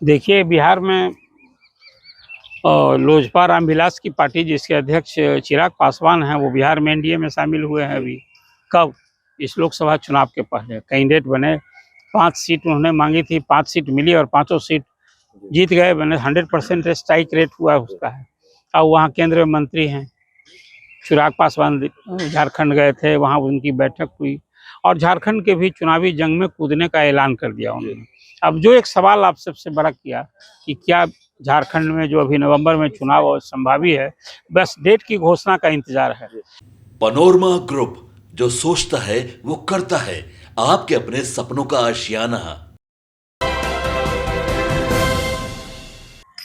देखिए, बिहार में लोजपा रामविलास की पार्टी जिसके अध्यक्ष चिराग पासवान हैं, वो बिहार में एनडीए में शामिल हुए हैं अभी। कब? इस लोकसभा चुनाव के पहले कैंडिडेट बने। 5 सीट उन्होंने मांगी थी, 5 सीट मिली और पांचों सीट जीत गए। मैंने 100% स्ट्राइक रेट हुआ उसका है। अब वहाँ केंद्रीय मंत्री हैं चिराग पासवान, झारखंड गए थे, वहाँ उनकी बैठक हुई और झारखंड के भी चुनावी जंग में कूदने का ऐलान कर दिया उन्होंने। अब जो एक सवाल आप सबसे बड़ा किया कि क्या झारखंड में जो अभी नवंबर में चुनाव संभावी है, बस डेट की घोषणा का इंतजार है। पनोरमा ग्रुप, जो सोचता है वो करता है। आपके अपने सपनों का आशियाना।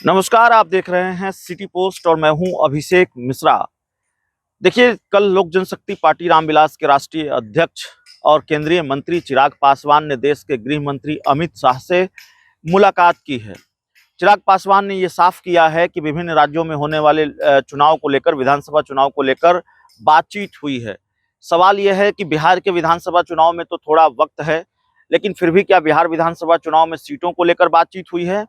नमस्कार, आप देख रहे हैं सिटी पोस्ट और मैं हूं अभिषेक मिश्रा। देखिए, कल लोक जनशक्ति पार्टी रामविलास के राष्ट्रीय अध्यक्ष और केंद्रीय मंत्री चिराग पासवान ने देश के गृह मंत्री अमित शाह से मुलाकात की है। चिराग पासवान ने ये साफ किया है कि विभिन्न राज्यों में होने वाले चुनाव को लेकर, विधानसभा चुनाव को लेकर बातचीत हुई है। सवाल यह है कि बिहार के विधानसभा चुनाव में तो थोड़ा वक्त है, लेकिन फिर भी क्या बिहार विधानसभा चुनाव में सीटों को लेकर बातचीत हुई है?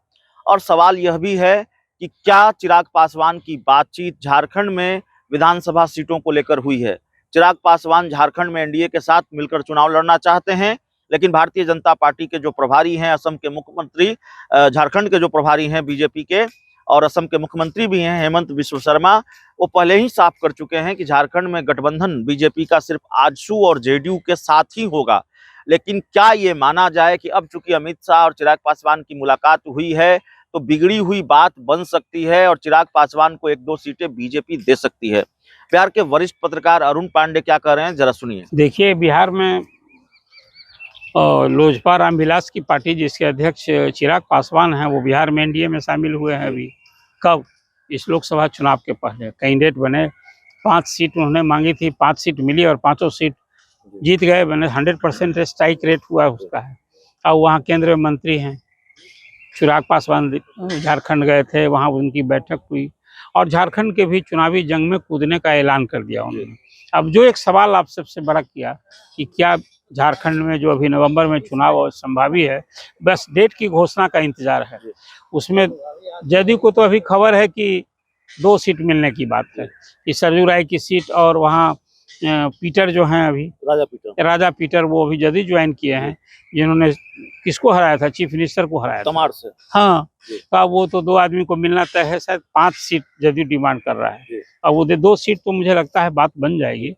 और सवाल यह भी है कि क्या चिराग पासवान की बातचीत झारखंड में विधानसभा सीटों को लेकर हुई है? चिराग पासवान झारखंड में एनडीए के साथ मिलकर चुनाव लड़ना चाहते हैं, लेकिन भारतीय जनता पार्टी के जो प्रभारी हैं, असम के मुख्यमंत्री, झारखंड के जो प्रभारी हैं बीजेपी के और असम के मुख्यमंत्री भी हैं हेमंत बिस्वा शर्मा, वो पहले ही साफ कर चुके हैं कि झारखंड में गठबंधन बीजेपी का सिर्फ आजसू और जेडीयू के साथ ही होगा। लेकिन क्या ये माना जाए कि अब चूंकि अमित शाह और चिराग पासवान की मुलाकात हुई है तो बिगड़ी हुई बात बन सकती है और चिराग पासवान को 1-2 सीटें बीजेपी दे सकती है? बिहार के वरिष्ठ पत्रकार अरुण पांडे क्या कह रहे हैं, जरा सुनिए। देखिए, बिहार में लोजपा रामविलास की पार्टी जिसके अध्यक्ष चिराग पासवान हैं, वो बिहार में एनडीए में शामिल हुए हैं अभी। कब? इस लोकसभा चुनाव के पहले कैंडिडेट बने। 5 सीट उन्होंने मांगी थी, 5 सीट मिली और पांचों सीट जीत गए। मैंने 100% स्ट्राइक रेट हुआ उसका है। अब वहाँ केंद्रीय मंत्री हैं चिराग पासवान, झारखंड गए थे, वहाँ उनकी बैठक हुई और झारखंड के भी चुनावी जंग में कूदने का ऐलान कर दिया उन्होंने। अब जो एक सवाल आप सबसे बड़ा किया कि क्या झारखंड में जो अभी नवंबर में चुनाव संभावी है, बस डेट की घोषणा का इंतजार है। उसमें जदयू को तो अभी खबर है कि 2 सीट मिलने की बात है, कि सरजू राय की सीट और वहाँ पीटर जो हैं अभी राजा पीटर, वो अभी जदयू ज्वाइन किए हैं, जिन्होंने किसको हराया था? चीफ मिनिस्टर को हराया था से। हाँ, तो वो तो 2 आदमी को मिलना तय है, शायद 5 सीट जदयू डिमांड कर रहा है। अब वो 2 सीट तो मुझे लगता है बात बन जाएगी।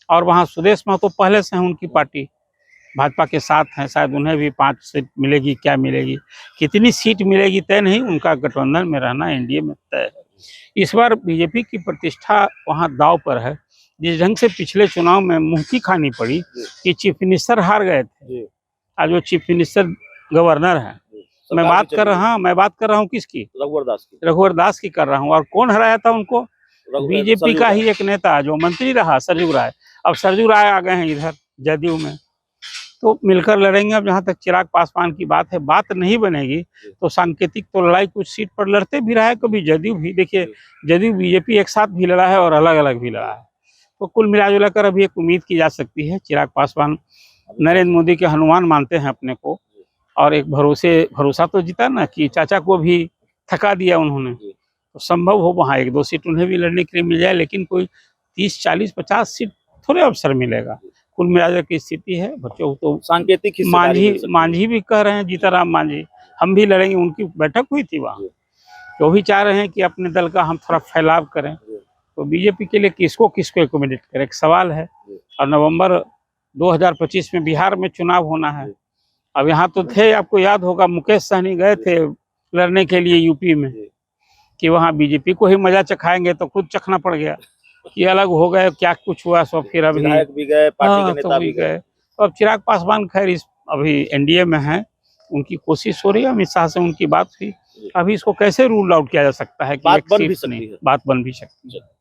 और वहाँ सुदेश महतो पहले से हैं, उनकी पार्टी भाजपा के साथ है, शायद उन्हें भी 5 सीट मिलेगी। क्या मिलेगी, कितनी सीट मिलेगी तय नहीं, उनका गठबंधन में रहना एनडीए में तय है। इस बार बीजेपी की प्रतिष्ठा वहाँ दांव पर है। जिस ढंग से पिछले चुनाव में मुंह की खानी पड़ी कि चीफ मिनिस्टर हार गए थे, आज वो चीफ मिनिस्टर गवर्नर है। मैं बात कर रहा हूँ किसकी? रघुवर दास की कर रहा हूँ। और कौन हराया था उनको? बीजेपी का ही एक नेता जो मंत्री रहा, सरजू राय। अब सरजू राय आ गए हैं इधर जदयू में, तो मिलकर लड़ेंगे। अब जहाँ तक चिराग पासवान की बात है, बात नहीं बनेगी तो सांकेतिक तो लड़ाई कुछ सीट पर लड़ते भी रहा है, कभी जदयू भी। देखिए, जदयू बीजेपी एक साथ भी लड़ा है और अलग अलग भी लड़ा है। तो कुल मिला कर अभी एक उम्मीद की जा सकती है। चिराग पासवान नरेंद्र मोदी के हनुमान मानते हैं अपने को, और एक भरोसा तो जीता ना कि चाचा को भी थका दिया उन्होंने, तो संभव हो वहाँ 1-2 सीट उन्हें भी लड़ने के लिए मिल जाए। लेकिन कोई 30, 40, 50 सीट थोड़े अवसर मिलेगा। कुल मिलाकर की स्थिति है। बच्चों तो सांकेतिक मांझी भी कह रहे हैं, जीताराम मांझी, हम भी लड़ेंगे। उनकी बैठक हुई थी वहाँ, जो भी चाह रहे हैं कि अपने दल का हम थोड़ा फैलाव करें। तो बीजेपी के लिए किसको एकोमोडेट करें, एक सवाल है। और नवंबर 2025 में बिहार में चुनाव होना है। अब यहाँ तो थे, आपको याद होगा, मुकेश सहनी गए थे लड़ने के लिए यूपी में, कि वहाँ बीजेपी को ही मजा चखाएंगे, तो खुद चखना पड़ गया कि अलग हो गए, क्या कुछ हुआ। सो फिर अभी भी गए, पार्टी के नेता भी गए। तो अब चिराग पासवान खैर इस अभी एनडीए में हैं, उनकी कोशिश हो रही है। अमित शाह से उनकी बात हुई। अभी इसको कैसे रूल आउट किया जा सकता है कि बात बात बन भी सकती है।